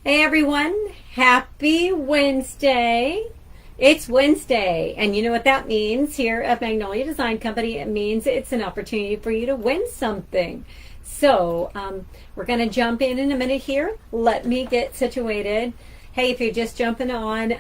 Hey everyone, happy Wednesday. It's Wednesday, and you know what that means here at Magnolia Design Company. It means it's an opportunity for you to win something. So we're going to jump in a minute here. Let me get situated. Hey, if you're just jumping on,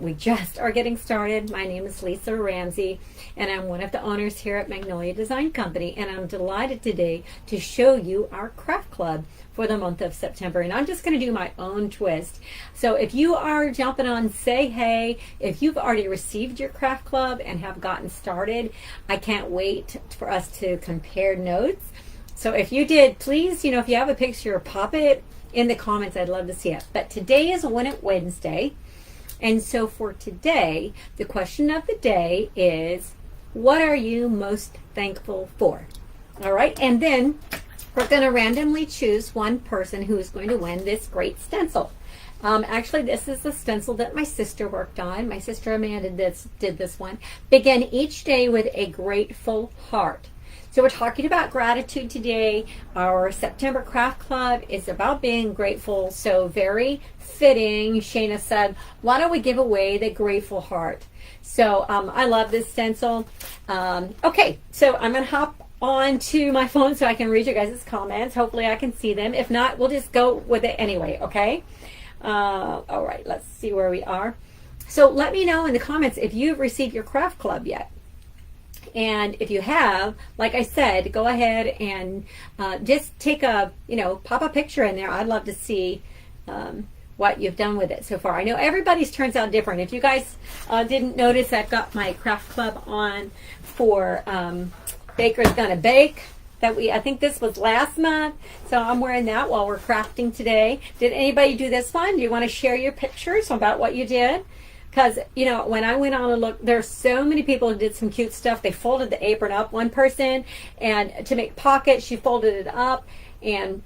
we just are getting started. My name is Lisa Ramsey, and I'm one of the owners here at Magnolia Design Company, and I'm delighted today to show you our craft club for the month of September. And I'm just going to do my own twist. So if you are jumping on, say hey. If you've already received your craft club and have gotten started, I can't wait for us to compare notes. So if you did, please, if you have a picture, pop it in the comments. I'd love to see it. But today is Win It Wednesday. And so for today, the question of the day is, what are you most thankful for? All right. And then we're going to randomly choose one person who is going to win this great stencil. Actually, this is the stencil that my sister worked on. My sister Amanda did this one. Begin each day with a grateful heart. So we're talking about gratitude today. Our September Craft Club is about being grateful. So very fitting, Shayna said, why don't we give away the grateful heart? So I love this stencil. Okay, so I'm going to hop on to my phone so I can read your guys' comments. Hopefully I can see them. If not, we'll just go with it anyway, okay? All right, let's see where we are. So let me know in the comments if you've received your Craft Club yet. And if you have, like I said, go ahead and just take a, pop a picture in there. I'd love to see what you've done with it so far. I know everybody's turns out different. If you guys didn't notice, I've got my Craft Club on for Baker's Gonna Bake. I think this was last month. So I'm wearing that while we're crafting today. Did anybody do this one? Do you want to share your pictures about what you did? Because, when I went on and looked, there's so many people who did some cute stuff. They folded the apron up. One person, and to make pockets, she folded it up and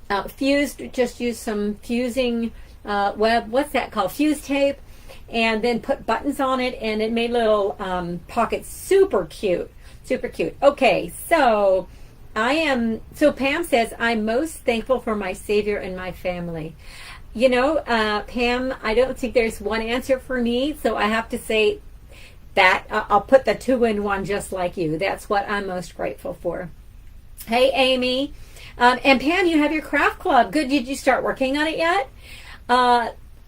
just used some fusing what's that called? Fuse tape, and then put buttons on it, and it made little pockets. Super cute. Super cute. Okay, so Pam says, I'm most thankful for my Savior and my family. Pam, I don't think there's one answer for me, so I have to say that I'll put the two in one just like you. That's what I'm most grateful for. Hey, Amy. And Pam, you have your craft club. Good. Did you start working on it yet?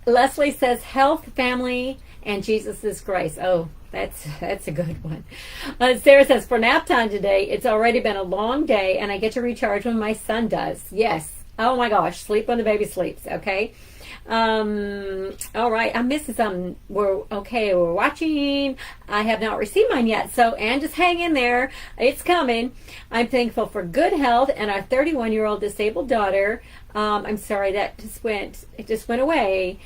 Leslie says health, family, and Jesus' grace. Oh, that's a good one. Sarah says, for nap time today, it's already been a long day, and I get to recharge when my son does. Yes. Oh my gosh, sleep when the baby sleeps, okay? All right, I'm missing some. We're watching. I have not received mine yet, and just hang in there. It's coming. I'm thankful for good health and our 31-year-old disabled daughter. I'm sorry, it just went away.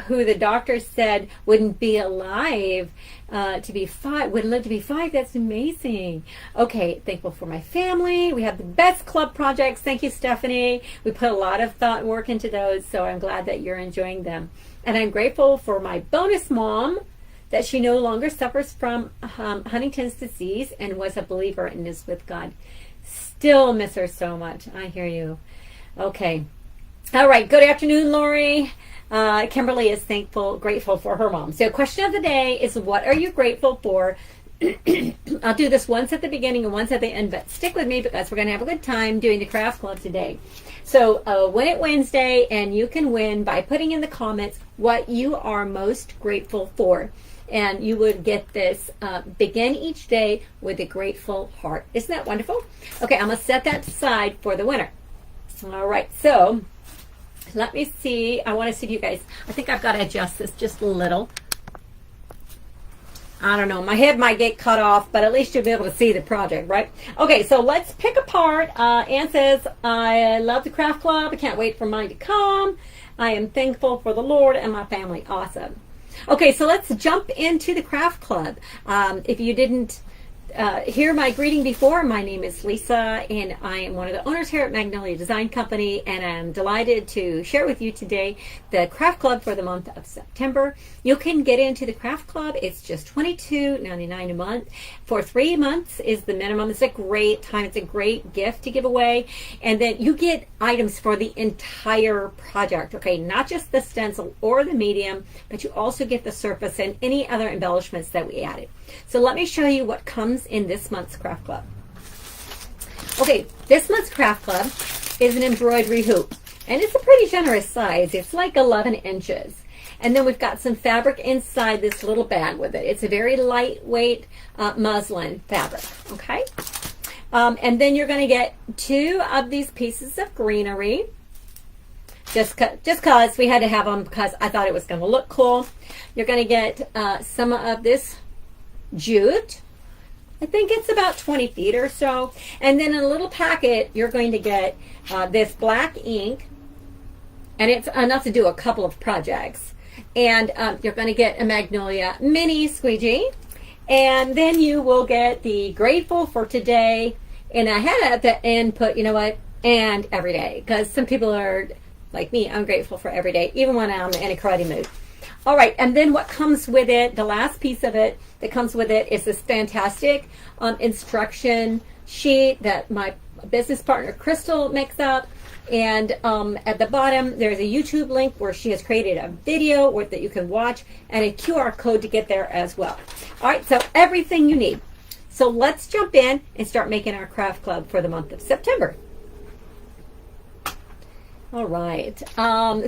Who the doctor said wouldn't be alive to be 5, wouldn't live to be 5. That's amazing. Okay, thankful for my family. We have the best club projects. Thank you, Stephanie. We put a lot of thought and work into those, so I'm glad that you're enjoying them. And I'm grateful for my bonus mom, that she no longer suffers from Huntington's disease and was a believer and is with God. Still miss her so much. I hear you. Okay. All right. Good afternoon, Lori. Kimberly is grateful for her mom. So question of the day is, what are you grateful for? I'll do this once at the beginning and once at the end, but stick with me because we're going to have a good time doing the craft club today. So Win It Wednesday, and you can win by putting in the comments what you are most grateful for. And you would get this, begin each day with a grateful heart. Isn't that wonderful? Okay, I'm going to set that aside for the winner. All right, so let me see. I want to see if you guys, I think I've got to adjust this just a little. I don't know. My head might get cut off, but at least you'll be able to see the project, right? Okay, so let's pick apart. Ann says, I love the craft club. I can't wait for mine to come. I am thankful for the Lord and my family. Awesome. Okay, so let's jump into the craft club. If you didn't hear my greeting before. My name is Lisa, and I am one of the owners here at Magnolia Design Company, and I'm delighted to share with you today the Craft Club for the month of September. You can get into the Craft Club. It's just $22.99 a month. For 3 months is the minimum. It's a great time. It's a great gift to give away, and then you get items for the entire project, okay? Not just the stencil or the medium, but you also get the surface and any other embellishments that we added. So let me show you what comes in this month's Craft Club. Okay, this month's Craft Club is an embroidery hoop, and it's a pretty generous size. It's like 11 inches. And then we've got some fabric inside this little bag with it. It's a very lightweight muslin fabric, okay? And then you're going to get 2 of these pieces of greenery. Just because we had to have them because I thought it was going to look cool. You're going to get some of this jute. I think it's about 20 feet or so. And then in a little packet, you're going to get this black ink. And it's enough to do a couple of projects. And you're going to get a Magnolia mini squeegee. And then you will get the Grateful for Today. And I had at the end put, you know what, and every day. Because some people are like me, I'm grateful for every day, even when I'm in a karate mood. All right, and then what comes with it, the last piece of it that comes with it is this fantastic instruction sheet that my business partner Crystal makes up. And at the bottom, there's a YouTube link where she has created a video that you can watch and a QR code to get there as well. All right, so everything you need. So let's jump in and start making our craft club for the month of September. All right,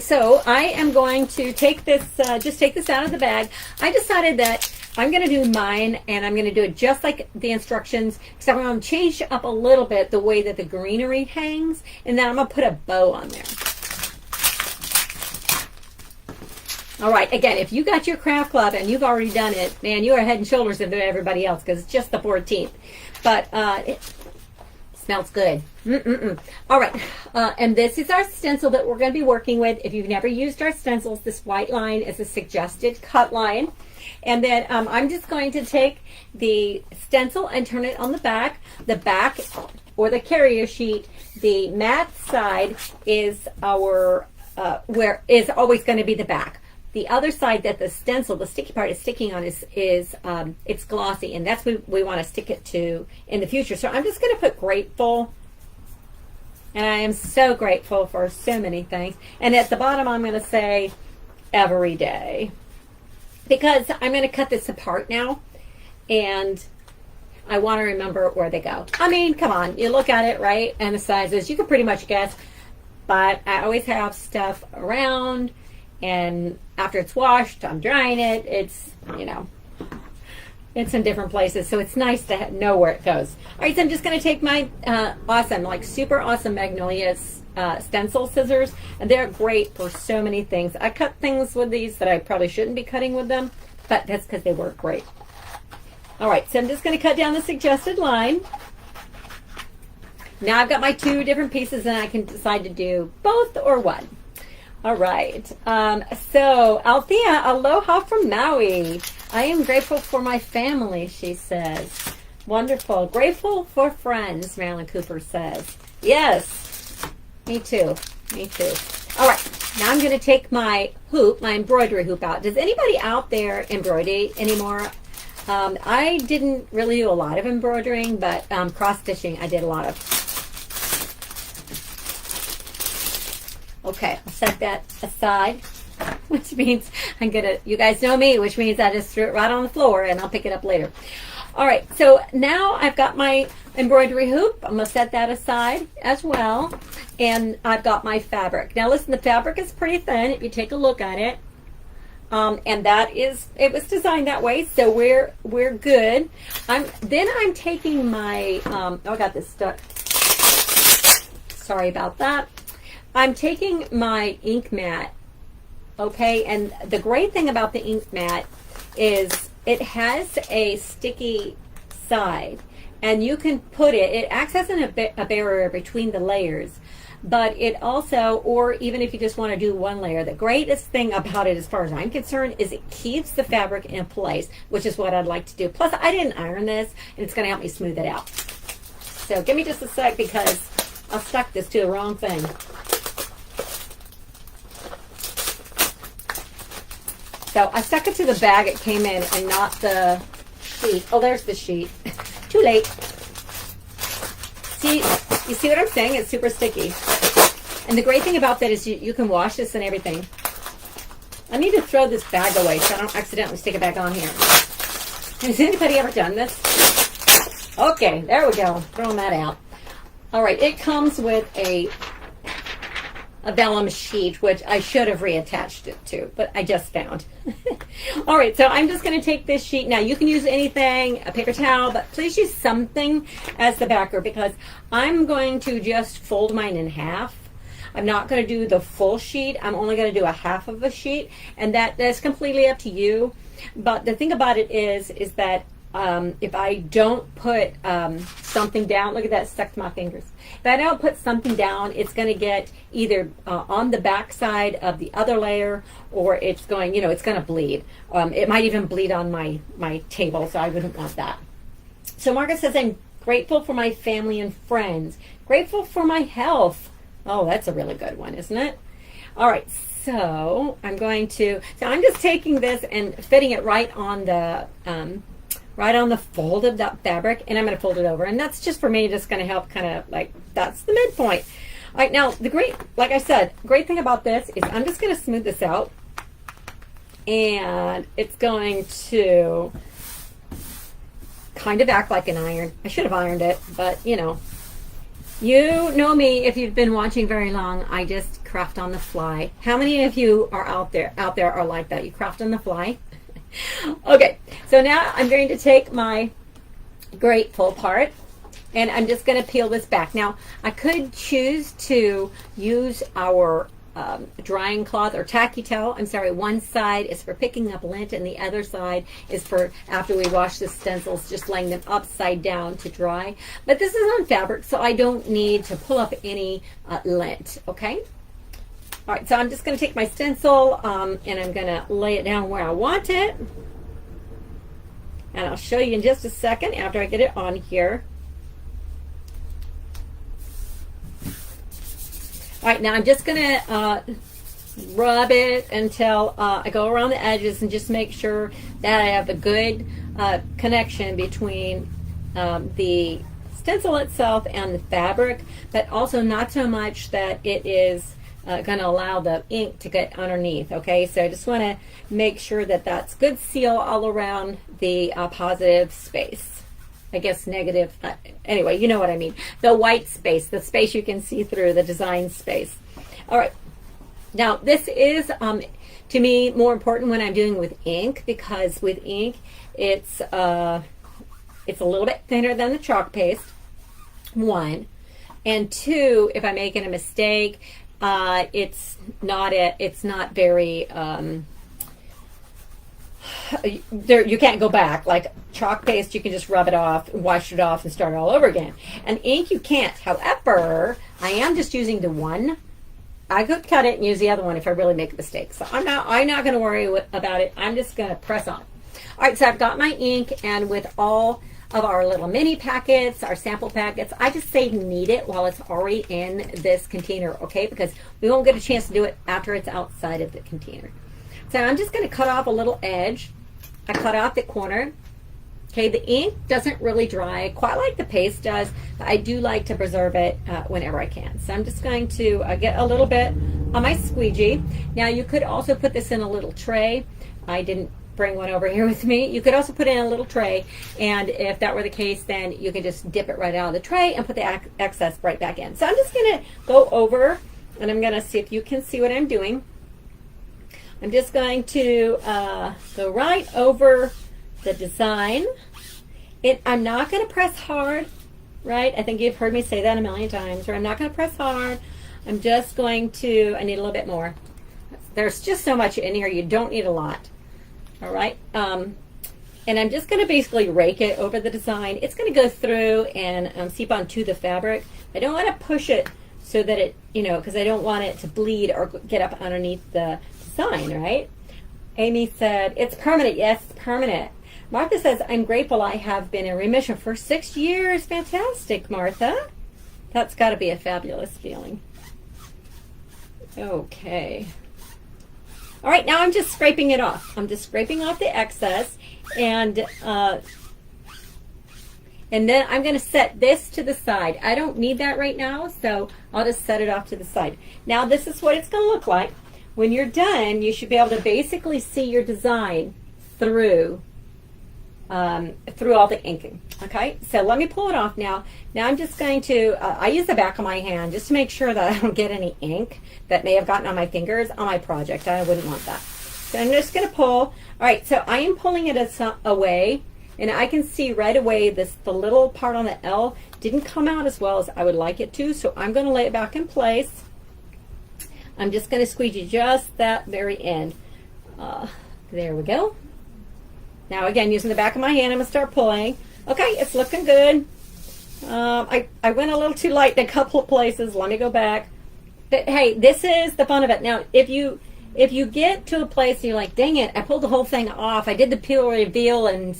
so I am going to take this, just take this out of the bag. I decided that I'm going to do mine, and I'm going to do it just like the instructions, because I'm going to change up a little bit the way that the greenery hangs, and then I'm going to put a bow on there. All right, again, if you got your craft club and you've already done it, man, you are head and shoulders above everybody else, because it's just the 14th. But it smells good. All right, and this is our stencil that we're going to be working with. If you've never used our stencils, this white line is a suggested cut line. And then I'm just going to take the stencil and turn it on the back. The back, or the carrier sheet, the matte side is our, where is always going to be the back. The other side that the stencil, the sticky part is sticking on is it's glossy, and that's what we want to stick it to in the future. So I'm just going to put grateful, and I am so grateful for so many things. And at the bottom, I'm going to say every day, because I'm going to cut this apart now, and I want to remember where they go. I mean, come on, you look at it, right, and the sizes, you can pretty much guess, but I always have stuff around. And after it's washed, I'm drying it. It's, you know, it's in different places. So it's nice to know where it goes. All right, so I'm just going to take my awesome, like super awesome Magnolia stencil scissors. And they're great for so many things. I cut things with these that I probably shouldn't be cutting with them, but that's because they work great. All right, so I'm just going to cut down the suggested line. Now I've got my 2 different pieces, and I can decide to do both or one. All right, so Althea, aloha from Maui. I am grateful for my family, she says. Wonderful. Grateful for friends, Marilyn Cooper says. Yes, me too, me too. All right, now I'm going to take my hoop, my embroidery hoop out. Does anybody out there embroider anymore? I didn't really do a lot of embroidering, but cross-stitching I did a lot of. Okay, I'll set that aside, which means I'm gonna, you guys know me, which means I just threw it right on the floor and I'll pick it up later. All right, so now I've got my embroidery hoop. I'm gonna set that aside as well. And I've got my fabric. Now listen, the fabric is pretty thin if you take a look at it. And that is, it was designed that way, so we're good. Then I'm taking my, oh, I got this stuck. Sorry about that. I'm taking my ink mat, okay, and the great thing about the ink mat is it has a sticky side, and you can put it acts as a barrier between the layers, but it also, or even if you just want to do one layer, the greatest thing about it as far as I'm concerned is it keeps the fabric in place, which is what I'd like to do. Plus I didn't iron this, and it's going to help me smooth it out. So give me just a sec, because I stuck this to the wrong thing. So I stuck it to the bag it came in and not the sheet. Oh, there's the sheet. Too late. See, you see what I'm saying? It's super sticky. And the great thing about that is you can wash this and everything. I need to throw this bag away so I don't accidentally stick it back on here. Has anybody ever done this? Okay, there we go. Throwing that out. All right, it comes with a vellum sheet, which I should have reattached it to, but I just found. All right, so I'm just going to take this sheet. Now, you can use anything, a paper towel, but please use something as the backer, because I'm going to just fold mine in half. I'm not going to do the full sheet. I'm only going to do a half of a sheet, and that's completely up to you. But the thing about it is that if I don't put something down, look at that, stuck to my fingers. If I don't put something down, it's going to get either on the back side of the other layer, or it's going, it's going to bleed. It might even bleed on my table, so I wouldn't want that. So Margaret says, I'm grateful for my family and friends. Grateful for my health. Oh, that's a really good one, isn't it? All right, so I'm just taking this and fitting it right on the fold of that fabric, and I'm going to fold it over, and that's just for me, just going to help kind of like, that's the midpoint. All right, now like I said, great thing about this is I'm just going to smooth this out, and it's going to kind of act like an iron. I should have ironed it, but you know me, if you've been watching very long, I just craft on the fly. How many of you are out there are like that? You craft on the fly? Okay, so now I'm going to take my grateful part, and I'm just going to peel this back. Now, I could choose to use our drying cloth or tacky towel. I'm sorry, one side is for picking up lint, and the other side is for after we wash the stencils, just laying them upside down to dry. But this is on fabric, so I don't need to pull up any lint, okay? All right, so I'm just going to take my stencil and I'm going to lay it down where I want it. And I'll show you in just a second after I get it on here. All right, now I'm just going to rub it until I go around the edges and just make sure that I have a good connection between the stencil itself and the fabric, but also not so much that it is going to allow the ink to get underneath. Okay, so I just want to make sure that that's good seal all around the positive space. I guess negative, anyway, you know what I mean. The white space, the space you can see through, the design space. All right, now this is to me more important when I'm doing with ink, because with ink it's a little bit thinner than the chalk paste, one, and two, if I'm making a mistake, it's not very you can't go back. Like chalk paste, you can just rub it off, wash it off, and start all over again. And ink, you can't. However, I am just using the one. I could cut it and use the other one if I really make a mistake. So I'm not going to worry about it. I'm just going to press on. All right, so I've got my ink, and with all of our little mini packets, our sample packets, I just say knead it while it's already in this container, okay? Because we won't get a chance to do it after it's outside of the container. So I'm just going to cut off a little edge. I cut off the corner. Okay, the ink doesn't really dry quite like the paste does, but I do like to preserve it whenever I can. So I'm just going to get a little bit on my squeegee. Now you could also put this in a little tray. I didn't bring one over here with me. You could also put it in a little tray, and if that were the case, then you could just dip it right out of the tray and put the excess right back in. So I'm just going to go over, and I'm going to see if you can see what I'm doing. I'm just going to go right over the design. I'm not going to press hard, right? I think you've heard me say that a million times, or I'm not going to press hard. I'm just going to, I need a little bit more. There's just so much in here, you don't need a lot. All right. And I'm just going to basically rake it over the design. It's going to go through and seep onto the fabric. I don't want to push it so that it, because I don't want it to bleed or get up underneath the design, right? Amy said, it's permanent. Yes, it's permanent. Martha says, I'm grateful I have been in remission for 6 years. Fantastic, Martha. That's got to be a fabulous feeling. Okay. All right, now I'm just scraping it off. I'm just scraping off the excess, and then I'm going to set this to the side. I don't need that right now, so I'll just set it off to the side. Now, this is what it's going to look like. When you're done, you should be able to basically see your design through all the inking. Okay, so let me pull it off now. Now I'm just going to, I use the back of my hand just to make sure that I don't get any ink that may have gotten on my fingers on my project. I wouldn't want that. So I'm just going to pull. All right, so I am pulling it away, and I can see right away the little part on the L didn't come out as well as I would like it to, so I'm going to lay it back in place. I'm just going to squeegee just that very end. There we go. Now again, using the back of my hand, I'm going to start pulling. Okay, it's looking good. I went a little too light in a couple of places. Let me go back. But hey, this is the fun of it. Now, if you get to a place and you're like, dang it, I pulled the whole thing off. I did the peel reveal, and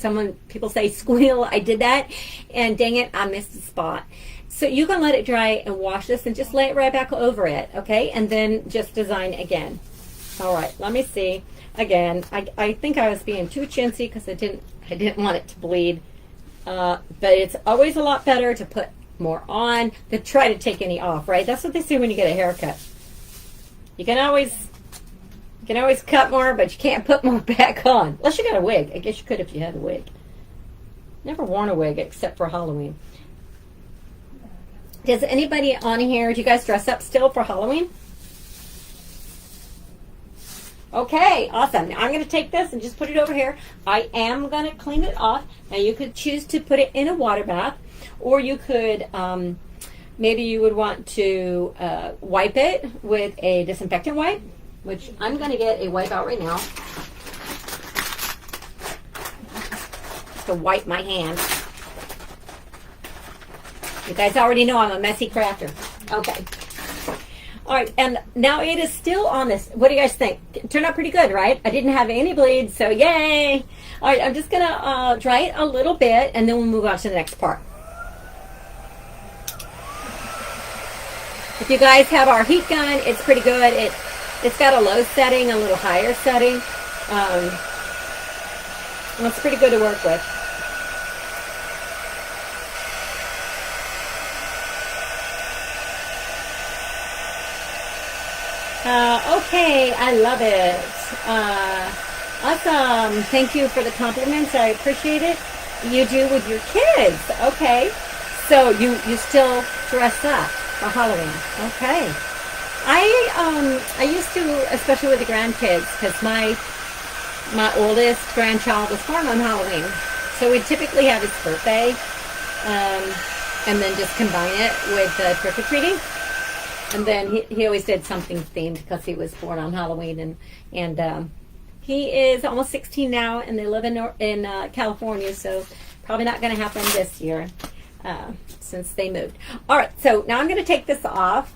people say squeal. I did that, and dang it, I missed the spot. So you can let it dry and wash this and just lay it right back over it, okay? And then just design again. All right, let me see. Again, I think I was being too chintzy because I didn't want it to bleed. But it's always a lot better to put more on than try to take any off, right? That's what they say when you get a haircut. You can always cut more, but you can't put more back on. Unless you got a wig. I guess you could if you had a wig. Never worn a wig except for Halloween. Does anybody on here, do you guys dress up still for Halloween? Okay, awesome. Now I'm going to take this and just put it over here. I am going to clean it off. Now you could choose to put it in a water bath, or you could, maybe you would want to wipe it with a disinfectant wipe, which I'm going to get a wipe out right now to wipe my hands. You guys already know I'm a messy crafter. Okay. All right, and now it is still on this. What do you guys think? It turned out pretty good, right? I didn't have any bleed, so yay. All right, I'm just going to dry it a little bit, and then we'll move on to the next part. If you guys have our heat gun, it's pretty good. It's got a low setting, a little higher setting. It's pretty good to work with. Okay, I love it. Awesome. Thank you for the compliments. I appreciate it. You do with your kids. Okay. So you still dress up for Halloween. Okay. I used to, especially with the grandkids, because my oldest grandchild was born on Halloween. So we typically have his birthday, and then just combine it with the trick-or-treating. And then he always did something themed because he was born on Halloween, and he is almost 16 now, and they live in California, so probably not going to happen this year since they moved. All right, so now I'm going to take this off.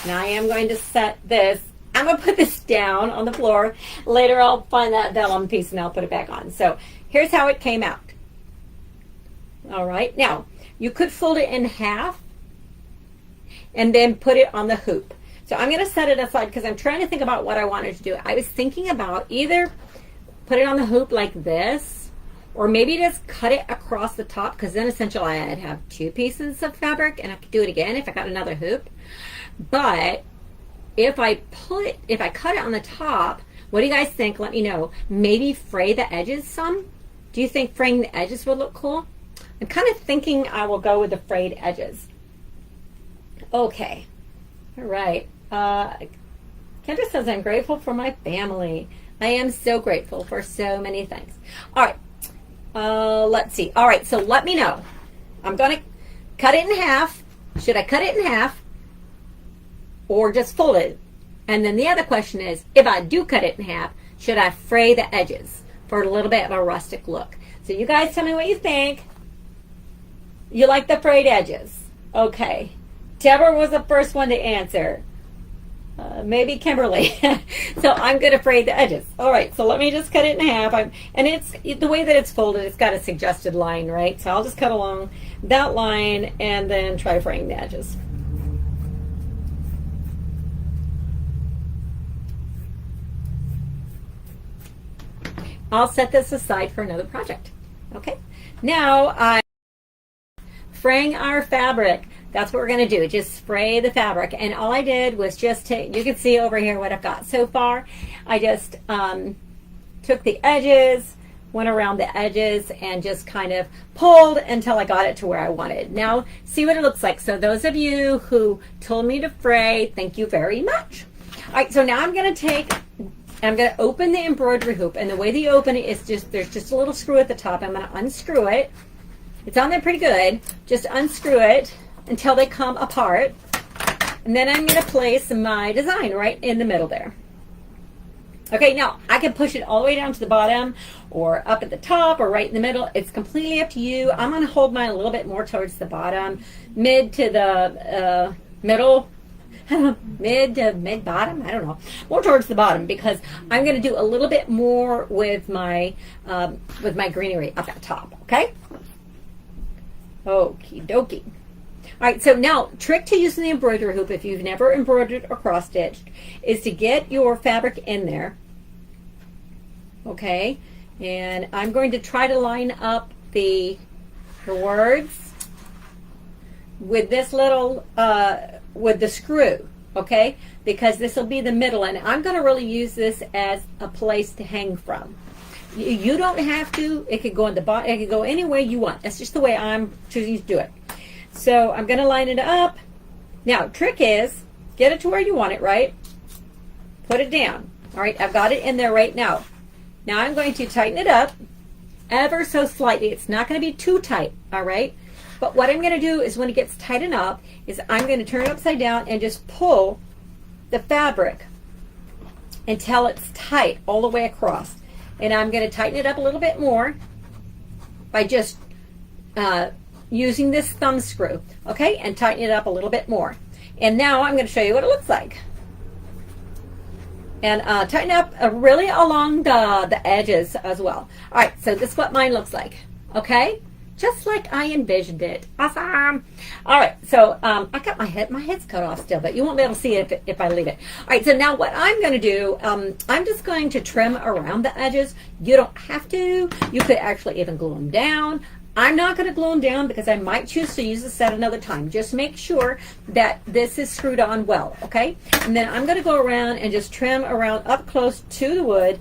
Now I am going to set this. I'm going to put this down on the floor. Later I'll find that vellum piece and I'll put it back on. So here's how it came out. All right, now you could fold it in half and then put it on the hoop. So I'm going to set it aside because I'm trying to think about what I wanted to do. I was thinking about either put it on the hoop like this, or maybe just cut it across the top, because then essentially I'd have two pieces of fabric and I could do it again if I got another hoop. But if I cut it on the top, what do you guys think? Let me know. Maybe fray the edges some? Do you think fraying the edges would look cool? I'm kind of thinking I will go with the frayed edges. Okay. All right. Kendra says, I'm grateful for my family. I am so grateful for so many things. All right. Let's see. All right. So let me know. I'm going to cut it in half. Should I cut it in half or just fold it? And then the other question is, if I do cut it in half, should I fray the edges? for a little bit of a rustic look. So you guys tell me what you think. You like the frayed edges? Okay. Deborah was the first one to answer. Maybe Kimberly. So I'm going to fray the edges. All right, so let me just cut it in half. And it's the way that it's folded, it's got a suggested line, right? So I'll just cut along that line and then try fraying the edges. I'll set this aside for another project. Okay, now I'm fraying our fabric. That's what we're going to do, just fray the fabric. And all I did was just take, you can see over here what I've got so far. I just took the edges, went around the edges, and just kind of pulled until I got it to where I wanted. Now, see what it looks like. So those of you who told me to fray, thank you very much. All right, so now I'm going to open the embroidery hoop. And the way that you open it is just, there's just a little screw at the top. I'm going to unscrew it. It's on there pretty good. Just unscrew it until they come apart, and then I'm going to place my design right in the middle there. Okay, now I can push it all the way down to the bottom or up at the top or right in the middle. It's completely up to you. I'm going to hold mine a little bit more towards the bottom, mid to the middle, mid to mid bottom, I don't know, more towards the bottom, because I'm going to do a little bit more with my greenery up at top. Okay, okie dokie. All right, so now, trick to using the embroidery hoop if you've never embroidered or cross-stitched is to get your fabric in there, okay? And I'm going to try to line up the words with this little, with the screw, okay? Because this will be the middle, and I'm going to really use this as a place to hang from. You don't have to. It could go in the bottom. It could go any way you want. That's just the way I'm choosing to do it. So I'm going to line it up. Now, trick is, get it to where you want it, right? Put it down. All right, I've got it in there right now. Now I'm going to tighten it up ever so slightly. It's not going to be too tight, all right? But what I'm going to do is when it gets tight enough is I'm going to turn it upside down and just pull the fabric until it's tight all the way across. And I'm going to tighten it up a little bit more by just using this thumb screw, okay, and tighten it up a little bit more. And now I'm going to show you what it looks like. And tighten up really along the edges as well. All right, so this is what mine looks like, okay? Just like I envisioned it. Awesome. All right, so I got my head's cut off still, but you won't be able to see it if I leave it. All right, so now what I'm going to do, I'm just going to trim around the edges. You don't have to. You could actually even glue them down. I'm not going to glue them down because I might choose to use the set another time. Just make sure that this is screwed on well, okay? And then I'm going to go around and just trim around up close to the wood.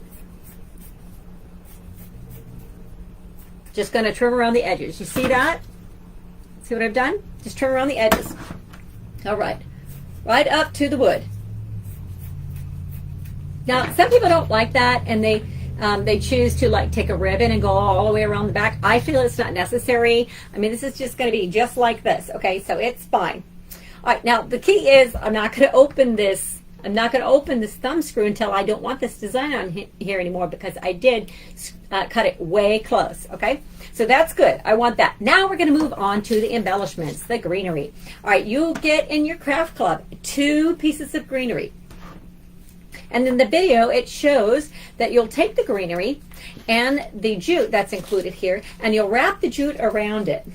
Just going to trim around the edges. You see that? See what I've done? Just trim around the edges. All right. Right up to the wood. Now, some people don't like that, and they choose to like take a ribbon and go all the way around the back. I feel it's not necessary. I mean, this is just going to be just like this, okay? So it's fine. All right, now the key is I'm not going to open this. I'm not going to open this thumb screw until I don't want this design on here anymore, because I did cut it way close, okay? So that's good. I want that. Now we're going to move on to the embellishments, the greenery. All right, you get in your craft club 2 pieces of greenery. And in the video, it shows that you'll take the greenery and the jute that's included here, and you'll wrap the jute around it.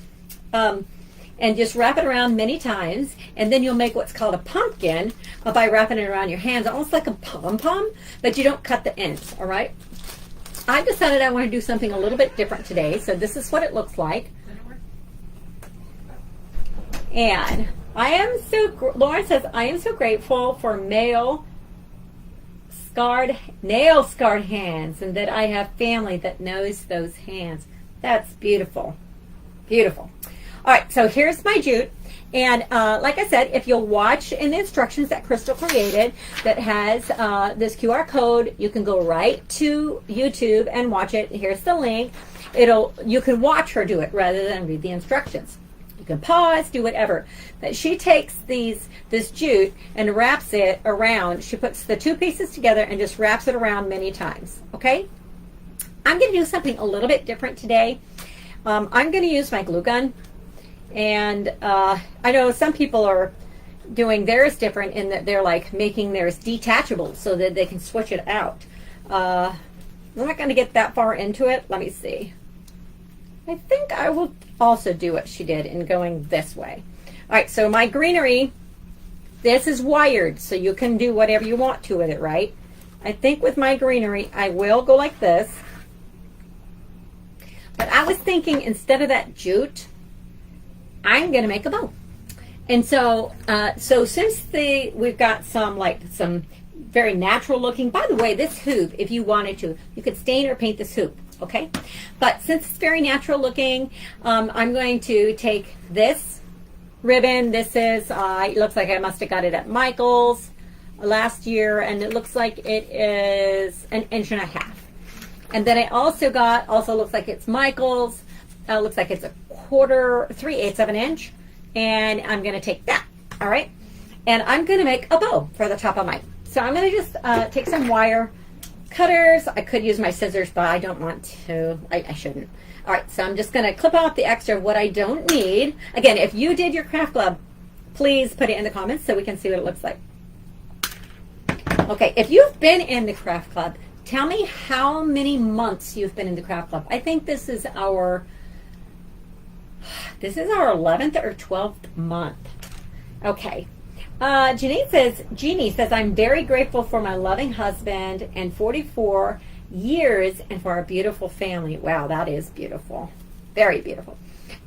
And just wrap it around many times, and then you'll make what's called a pumpkin by wrapping it around your hands, almost like a pom-pom, but you don't cut the ends, all right? I decided I want to do something a little bit different today, so this is what it looks like. And Lauren says, I am so grateful for nail scarred hands, and that I have family that knows those hands. That's beautiful. Beautiful. All right, so here's my jute. And like I said, if you'll watch in the instructions that Crystal created that has this QR code, you can go right to YouTube and watch it. Here's the link. You can watch her do it rather than read the instructions. You can pause, do whatever. But she takes this jute and wraps it around. She puts the 2 pieces together and just wraps it around many times, okay? I'm going to do something a little bit different today. I'm going to use my glue gun, and I know some people are doing theirs different in that they're like making theirs detachable so that they can switch it out. I'm not going to get that far into it. Let me see. I think I will also do what she did in going this way. All right, so my greenery, this is wired, so you can do whatever you want to with it, right? I think with my greenery, I will go like this. But I was thinking instead of that jute, I'm going to make a bow. And so, since we've got some very natural looking, by the way, this hoop, if you wanted to, you could stain or paint this hoop, okay? But since it's very natural looking, I'm going to take this ribbon. This is, it looks like I must have got it at Michael's last year, and it looks like it is 1.5 inches. And then I also looks like it's Michael's, looks like it's 3/8 of an inch. And I'm going to take that, all right? And I'm going to make a bow for the top of mine. So I'm going to just take some wire cutters. I could use my scissors, but I don't want to. I shouldn't. All right, so I'm just going to clip off the extra of what I don't need. Again, if you did your craft club, please put it in the comments so we can see what it looks like. Okay, if you've been in the craft club, tell me how many months you've been in the craft club. I think this is our 11th or 12th month. Okay. Jeannie says, I'm very grateful for my loving husband and 44 years and for our beautiful family. Wow, that is beautiful. Very beautiful.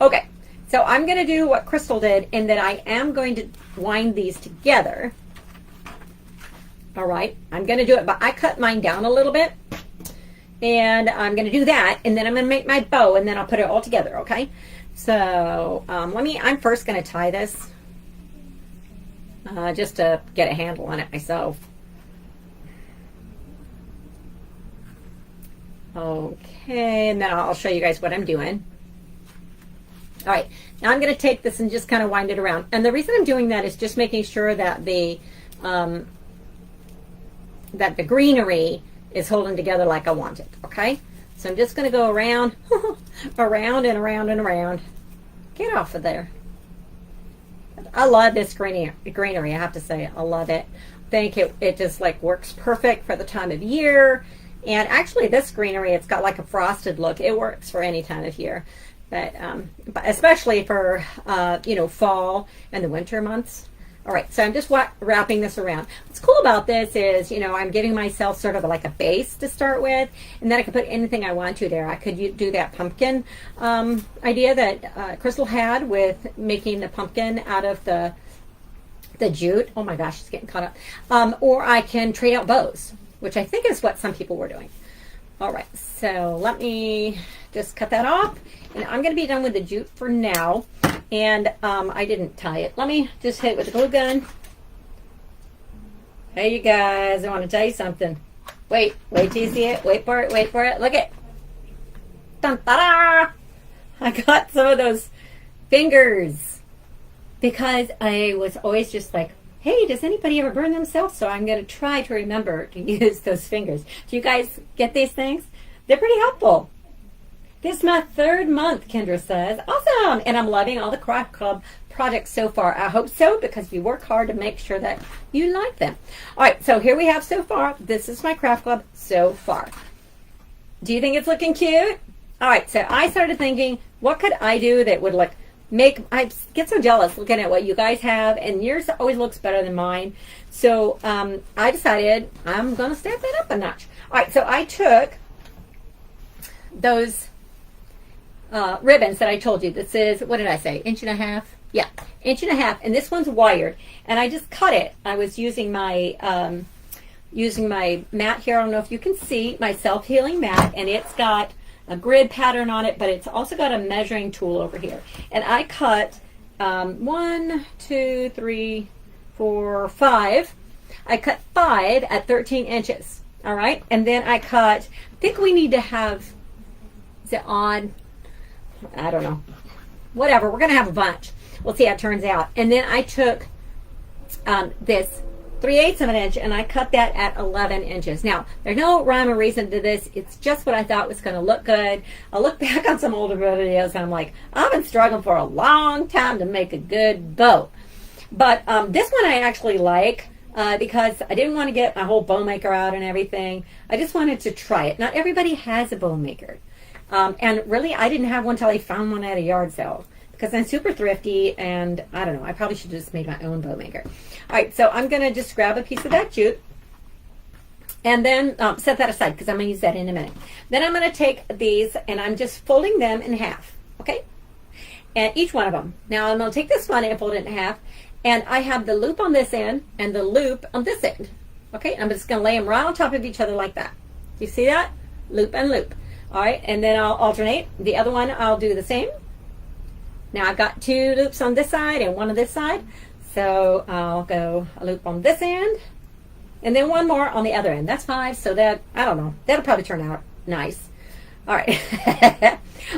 Okay. So I'm going to do what Crystal did in that I am going to wind these together. All right. I'm going to do it, but I cut mine down a little bit. And I'm going to do that. And then I'm going to make my bow and then I'll put it all together. Okay. So I'm first going to tie this just to get a handle on it myself. Okay, and then I'll show you guys what I'm doing. All right, now I'm going to take this and just kind of wind it around. And the reason I'm doing that is just making sure that the greenery is holding together like I want it, okay? So I'm just going to go around, around and around and around. Get off of there. I love this greenery, I have to say. I love it. I think it just like works perfect for the time of year. And actually this greenery, it's got like a frosted look. It works for any time of year. But especially for, fall and the winter months. All right, so I'm just wrapping this around. What's cool about this is, I'm giving myself sort of like a base to start with, and then I can put anything I want to there. I could do that pumpkin idea that Crystal had with making the pumpkin out of the jute. Oh my gosh, it's getting caught up. Or I can trade out bows, which I think is what some people were doing. All right, so let me just cut that off, and I'm going to be done with the jute for now. And I didn't tie it. Let me just hit it with the glue gun. Hey, you guys, I want to tell you something. Wait till you see it. Wait for it. Look it. Dun, ta-da! I got some of those fingers because I was always just like, hey, does anybody ever burn themselves? So I'm going to try to remember to use those fingers. Do you guys get these things? They're pretty helpful. This is my 3rd month, Kendra says. Awesome! And I'm loving all the Craft Club projects so far. I hope so, because we work hard to make sure that you like them. All right, so here we have so far. This is my Craft Club so far. Do you think it's looking cute? All right, so I started thinking, what could I do that would I get so jealous looking at what you guys have, and yours always looks better than mine. So I decided I'm going to step that up a notch. All right, so I took those ribbons that I told you. This is, what did I say, 1.5 inches? Yeah, 1.5 inches, and this one's wired. And I just cut it. I was using my mat here. I don't know if you can see my self-healing mat, and it's got a grid pattern on it, but it's also got a measuring tool over here. And I cut 1, 2, 3, 4, 5. I cut 5 at 13 inches. All right, and then I cut. I think we need to have. Is it on? I don't know. Whatever. We're going to have a bunch. We'll see how it turns out. And then I took this 3/8 of an inch, and I cut that at 11 inches. Now, there's no rhyme or reason to this. It's just what I thought was going to look good. I look back on some older videos, and I'm like, I've been struggling for a long time to make a good bow. But this one I actually like because I didn't want to get my whole bow maker out and everything. I just wanted to try it. Not everybody has a bow maker. And really, I didn't have one until I found one at a yard sale. Because I'm super thrifty, and I don't know, I probably should have just made my own bow maker. All right, so I'm going to just grab a piece of that jute and then set that aside because I'm going to use that in a minute. Then I'm going to take these and I'm just folding them in half, okay? And each one of them. Now I'm going to take this one and fold it in half, and I have the loop on this end and the loop on this end, okay? I'm just going to lay them right on top of each other like that. Do you see that? Loop and loop. All right, and then I'll alternate. The other one I'll do the same. Now I've got 2 loops on this side and 1 on this side. So I'll go a loop on this end and then 1 more on the other end. That's 5. So that, I don't know, that'll probably turn out nice. All right.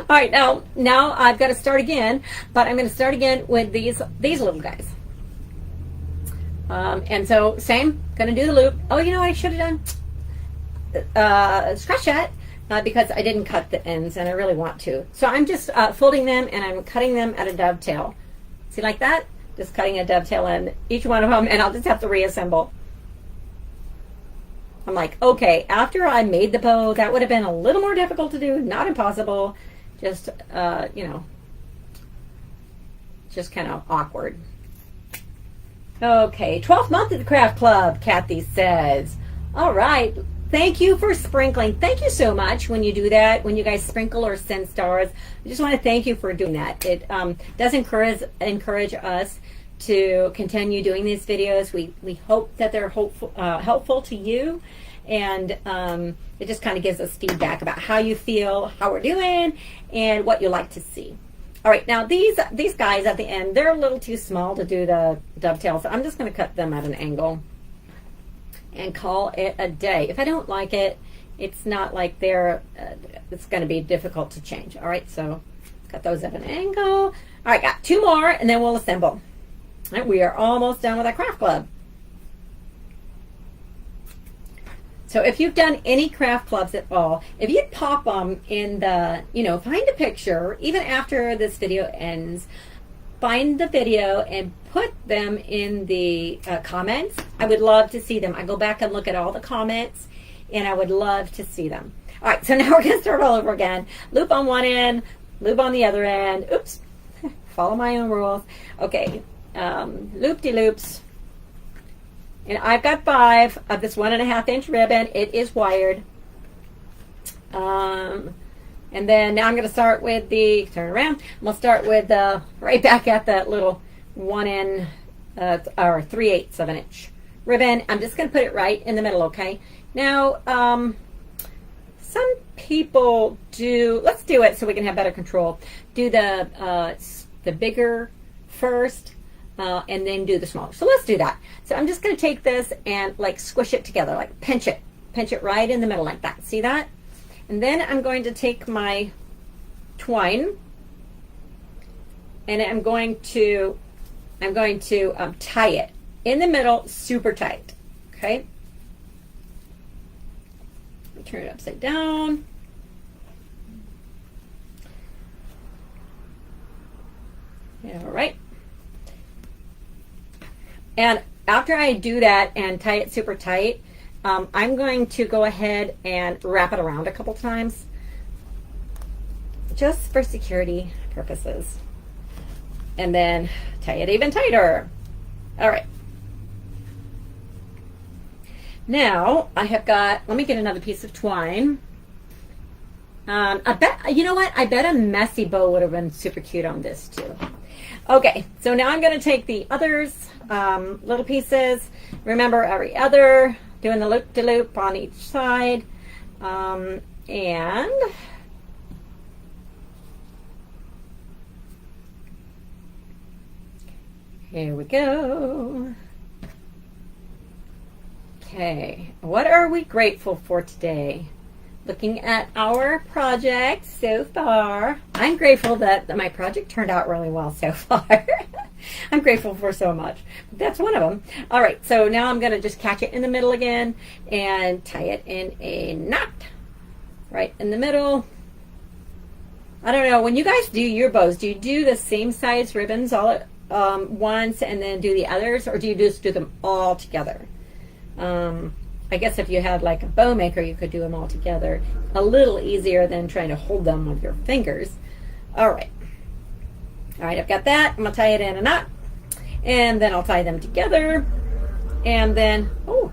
All right, now I've got to start again, but I'm going to start again with these little guys. And so same, going to do the loop. Oh, you know what I should have done? Scratch that. Because I didn't cut the ends and I really want to. So I'm just folding them and I'm cutting them at a dovetail. See, like that? Just cutting a dovetail in each one of them, and I'll just have to reassemble. I'm like, okay, after I made the bow, that would have been a little more difficult to do. Not impossible. Just, you know, just kind of awkward. Okay, 12th month of the craft club, Kathy says. All right. Thank you for sprinkling. Thank you so much when you do that, when you guys sprinkle or send stars. I just want to thank you for doing that. It does encourage us to continue doing these videos. We hope that they're helpful to you, and it just kind of gives us feedback about how you feel, how we're doing, and what you like to see. All right, now these guys at the end, they're a little too small to do the dovetail, so I'm just going to cut them at an angle and call it a day. If I don't like it, it's not like it's going to be difficult to change. All right, so cut those at an angle. All right, got 2 more, and then we'll assemble. All right, we are almost done with our craft club. So if you've done any craft clubs at all, if you pop them in the, find a picture, even after this video ends, find the video and put them in the comments. I would love to see them. I go back and look at all the comments, and I would love to see them. All right, so now we're going to start all over again. Loop on one end, loop on the other end. Oops, follow my own rules. Okay, loop-de-loops. And I've got 5 of this 1.5 inch ribbon. It is wired. And then now I'm going to start with turn around. I'm going to start with right back at that little 1 in or 3/8 of an inch ribbon. I'm just going to put it right in the middle, okay? Now, some people do, let's do it so we can have better control. Do the bigger first and then do the smaller. So let's do that. So I'm just going to take this and like squish it together, like pinch it right in the middle like that. See that? And then I'm going to take my twine and I'm going to tie it in the middle, super tight. Okay. Let me turn it upside down. All right. And after I do that and tie it super tight, I'm going to go ahead and wrap it around a couple times just for security purposes. And then tie it even tighter. All right. Now I have got, let me get another piece of twine. I bet, you know what? I bet a messy bow would have been super cute on this too. Okay, so now I'm going to take the others, little pieces. Remember every other, doing the loop-de-loop on each side. And here we go. Okay, what are we grateful for today? Looking at our project so far, I'm grateful that my project turned out really well so far. I'm grateful for so much. That's one of them. All right, so now I'm going to just catch it in the middle again and tie it in a knot right in the middle. I don't know, when you guys do your bows, do you do the same size ribbons all at once and then do the others, or do you just do them all together? I guess if you had like a bow maker, you could do them all together. A little easier than trying to hold them with your fingers. All right, I've got that. I'm going to tie it in a knot, and then I'll tie them together, and then, oh,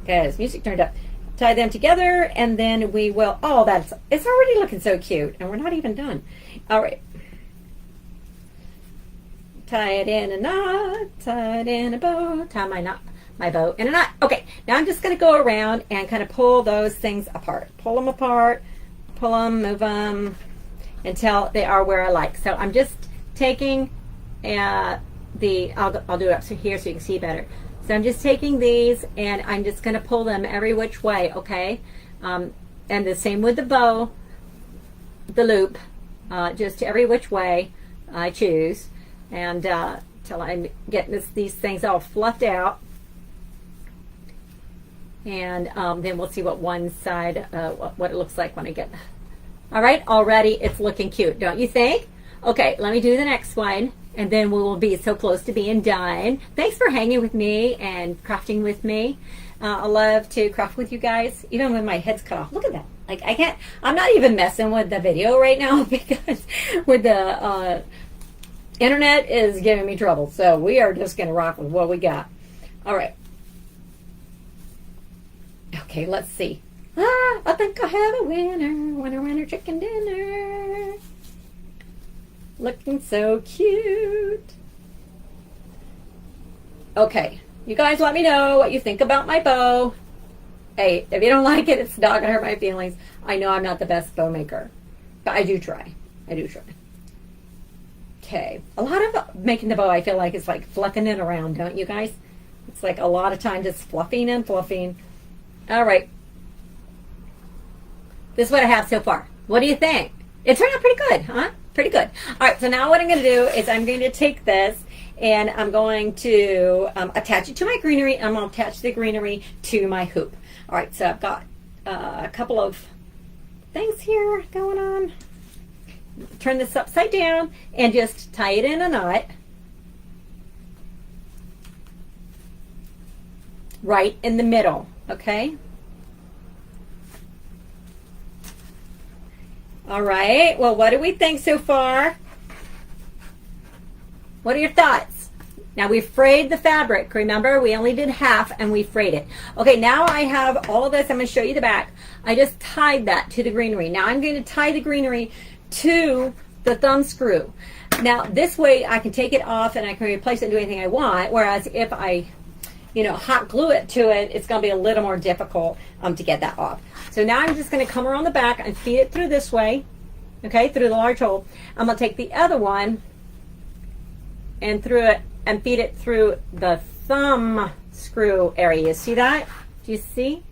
guys, music turned up. Tie them together, and then we will, oh, it's already looking so cute, and we're not even done. All right. Tie it in a knot, tie it in a bow, tie my bow in a knot. Okay, now I'm just going to go around and kind of pull those things apart. Pull them apart, pull them, move them, until they are where I like. So I'm just taking I'll do it up here so you can see better. So I'm just taking these and I'm just going to pull them every which way, okay? And the same with the bow, the loop, just every which way I choose, and till I get these things all fluffed out. And then we'll see what one side, what it looks like when I get. All right, already it's looking cute, don't you think? Okay, let me do the next one, and then we will be so close to being done. Thanks for hanging with me and crafting with me. I love to craft with you guys, even when my head's cut off. Look at that. Like, I'm not even messing with the video right now because with the internet is giving me trouble. So we are just going to rock with what we got. All right. Okay, let's see. I think I have a winner, chicken dinner. Looking so cute. Okay, you guys let me know what you think about my bow. Hey, if you don't like it, it's not gonna hurt my feelings. I know I'm not the best bow maker, but I do try. Okay, a lot of making the bow I feel like is like fluffing it around, don't you guys? It's like a lot of time just fluffing and fluffing. All right. This is what I have so far. What do you think? It turned out pretty good, huh? Pretty good. All right, so now what I'm going to do is I'm going to take this and I'm going to attach it to my greenery. I'm going to attach the greenery to my hoop. All right, so I've got a couple of things here going on. Turn this upside down and just tie it in a knot right in the middle, okay? All right, well, what do we think so far? What are your thoughts? Now, we frayed the fabric. Remember, we only did half and we frayed it. Okay, now I have all of this. I'm going to show you the back. I just tied that to the greenery. Now, I'm going to tie the greenery to the thumb screw. Now, this way I can take it off and I can replace it and do anything I want, whereas if I hot glue it to it, it's going to be a little more difficult to get that off. So now I'm just going to come around the back and feed it through this way, okay, through the large hole. I'm going to take the other one and through it and feed it through the thumb screw area. See that? Do you see?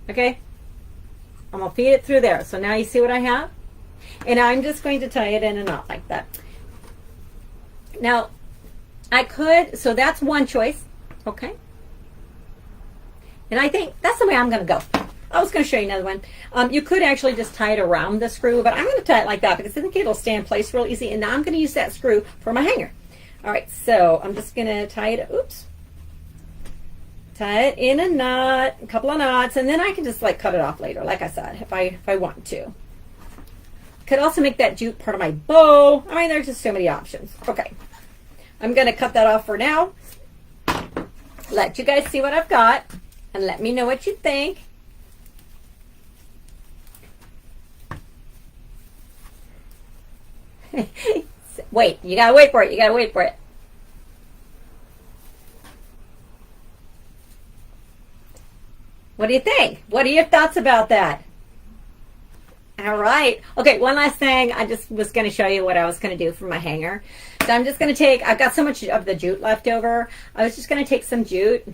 Okay. I'm going to feed it through there. So now you see what I have? And I'm just going to tie it in a knot like that. Now, I could, so that's one choice, okay? And I think that's the way I'm going to go. I was going to show you another one. You could actually just tie it around the screw, but I'm going to tie it like that because I think it'll stay in place real easy. And now I'm going to use that screw for my hanger. All right, so I'm just going to tie it, tie it in a knot, a couple of knots, and then I can just like cut it off later, like I said, if I want to. Could also make that jute part of my bow. I mean, there's just so many options. Okay, I'm going to cut that off for now. Let you guys see what I've got, and let me know what you think. Wait, you gotta wait for it. You gotta wait for it. What do you think? What are your thoughts about that? All right. Okay, one last thing. I just was going to show you what I was going to do for my hanger. So I'm just going to take, I've got so much of the jute left over. I was just going to take some jute.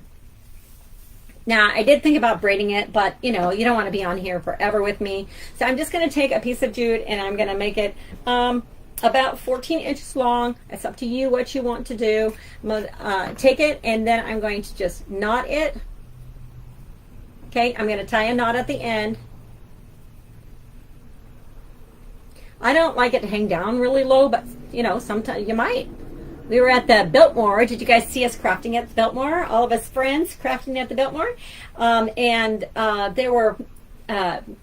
Now, I did think about braiding it, but you know, you don't want to be on here forever with me. So I'm just going to take a piece of jute and I'm going to make it about 14 inches long. It's up to you what you want to do. I'm going to take it, and then I'm going to just knot it. Okay, I'm going to tie a knot at the end. I don't like it to hang down really low, but you know, sometimes you might. We were at the Biltmore. Did you guys see us crafting at the Biltmore? All of us friends crafting at the Biltmore.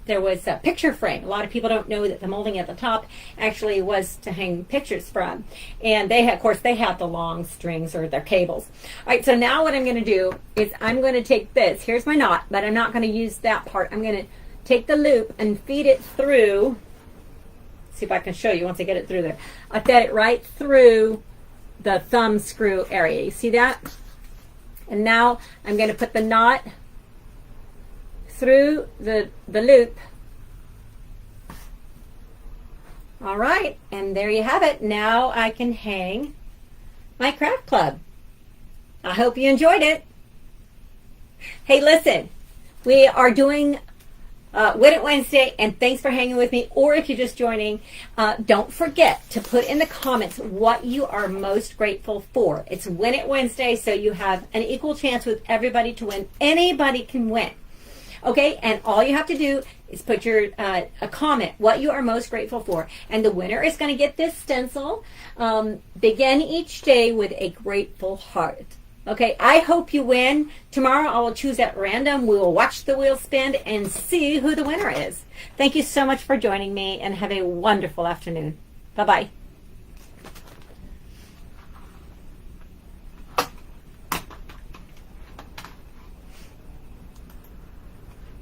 There was a picture frame. A lot of people don't know that the molding at the top actually was to hang pictures from. And they had, of course, they had the long strings or their cables. All right, so now what I'm going to do is I'm going to take this. Here's my knot, but I'm not going to use that part. I'm going to take the loop and feed it through. See if I can show you once I get it through there. I fed it right through the thumb screw area. You see that? And now I'm going to put the knot through the loop. All right, and there you have it. Now I can hang my craft club. I hope you enjoyed it. Hey, listen, we are doing Win It Wednesday, and thanks for hanging with me. Or if you're just joining, don't forget to put in the comments what you are most grateful for. It's Win It Wednesday, so you have an equal chance with everybody to win. Anybody can win. Okay, and all you have to do is put your a comment what you are most grateful for, and the winner is going to get this stencil. Begin each day with a grateful heart. Okay, I hope you win. Tomorrow I will choose at random. We will watch the wheel spin and see who the winner is. Thank you so much for joining me, and have a wonderful afternoon. Bye-bye.